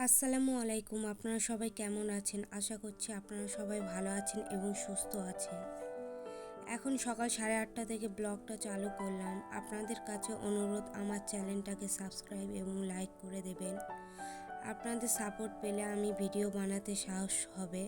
আসসালামু আলাইকুম। আপনারা সবাই কেমন আছেন? আশা করছি আপনারা সবাই ভালো আছেন এবং সুস্থ আছেন। এখন সকাল 8:30 থেকে ব্লগটা চালু করলাম। আপনাদের কাছে অনুরোধ, আমার চ্যানেলটাকে সাবস্ক্রাইব এবং লাইক করে দেবেন। আপনাদের সাপোর্ট পেলে আমি ভিডিও বানাতে সাহস হবে।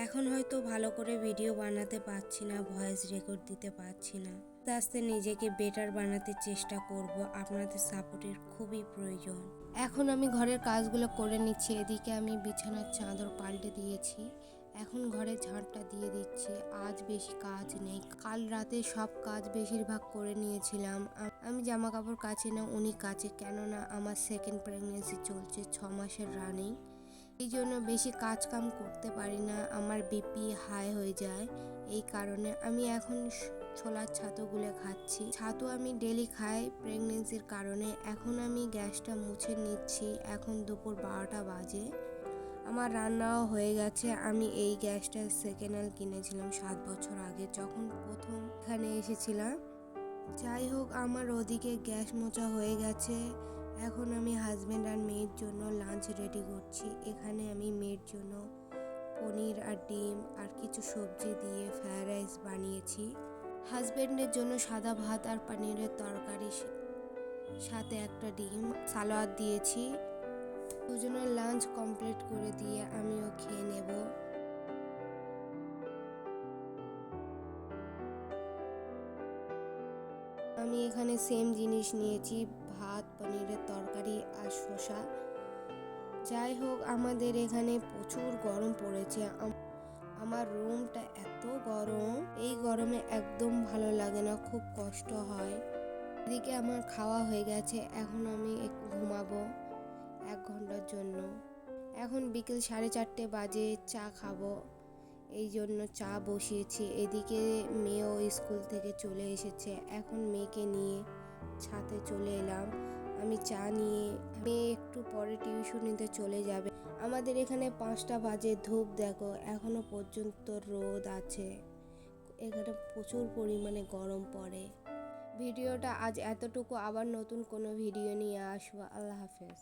এখন হয়তো ভালো করে ভিডিও বানাতে পারছি না, ভয়েস রেকর্ড দিতে পারছি না। আস্তে আস্তে নিজেকে বেটার বানাতে চেষ্টা করব। আপনাদের সাপোর্টের খুবই প্রয়োজন। এখন আমি ঘরের কাজগুলো করে নিচ্ছি। এদিকে আমি বিছানার চাদর পাল্টে দিয়েছি। এখন ঘরে ঝাড়টা দিয়ে দিচ্ছি। আজ বেশি কাজ নেই। কাল রাতে সব কাজ বেশিরভাগ করে নিয়েছিলাম। আমি জামা কাপড় কাচি না, উনি কাচে, কেননা আমার সেকেন্ড প্রেগনেন্সি চলছে, 6 মাসের রানিং। এই জন্য বেশি কাজ কাম করতে পারি না, আমার বিপি হাই হয়ে যায়। এই কারণে আমি এখন ছোলার ছাতু গুলে খাচ্ছি। ছাতু আমি ডেলি খাই প্রেগনেন্সির কারণে। এখন আমি গ্যাসটা মুছে নিচ্ছি। এখন দুপুর 12টা বাজে। আমার রান্নাও হয়ে গেছে। আমি এই গ্যাসটা সেকেন্ড হ্যান্ড কিনেছিলাম 7 বছর আগে, যখন প্রথম এখানে এসেছিলাম। যাই হোক, আমার ওদিকে গ্যাস মোছা হয়ে গেছে। এখন আমি হাজব্যান্ড আর মেয়ের জন্য লাঞ্চ রেডি করছি। এখানে আমি মেয়ের জন্য পনির আর ডিম আর কিছু সবজি দিয়ে ফ্রাইড রাইস বানিয়েছি। হাজব্যান্ডের জন্য সাদা ভাত আর পনিরের তরকারি, সাথে একটা ডিম সালাদ দিয়েছি। দুজনের লাঞ্চ কমপ্লিট করে দিয়ে আমিও খেয়ে নেব। আমি এখানে সেম জিনিস নিয়েছি, ভাত, পনিরের তরকারি আর শসা। যাই হোক, আমাদের এখানে প্রচুর গরম পড়েছে। আমার রুমটা এত গরম, এই গরমে একদম ভালো লাগে না, খুব কষ্ট হয়। এদিকে আমার খাওয়া হয়ে গেছে। এখন আমি একটু ঘুমাবো 1 ঘন্টার জন্য। এখন বিকেল 4:30 বাজে, চা খাবো, এই জন্য চা বসিয়েছি। এদিকে মেয়েও স্কুল থেকে চলে এসেছে। এখন মেয়েকে নিয়ে ছাদে চলে এলাম। আমি চা নিয়ে, মেয়ে একটু পরে টিউশনিতে চলে যাবে। আমাদের এখানে 5টা বাজে। ধূপ দেখো, এখনো পর্যন্ত রোদ আছে। এখানে প্রচুর পরিমাণে গরম পড়ে। ভিডিওটা আজ এতটুকু। আবার নতুন কোনো ভিডিও নিয়ে আসবো। আল্লাহ হাফেজ।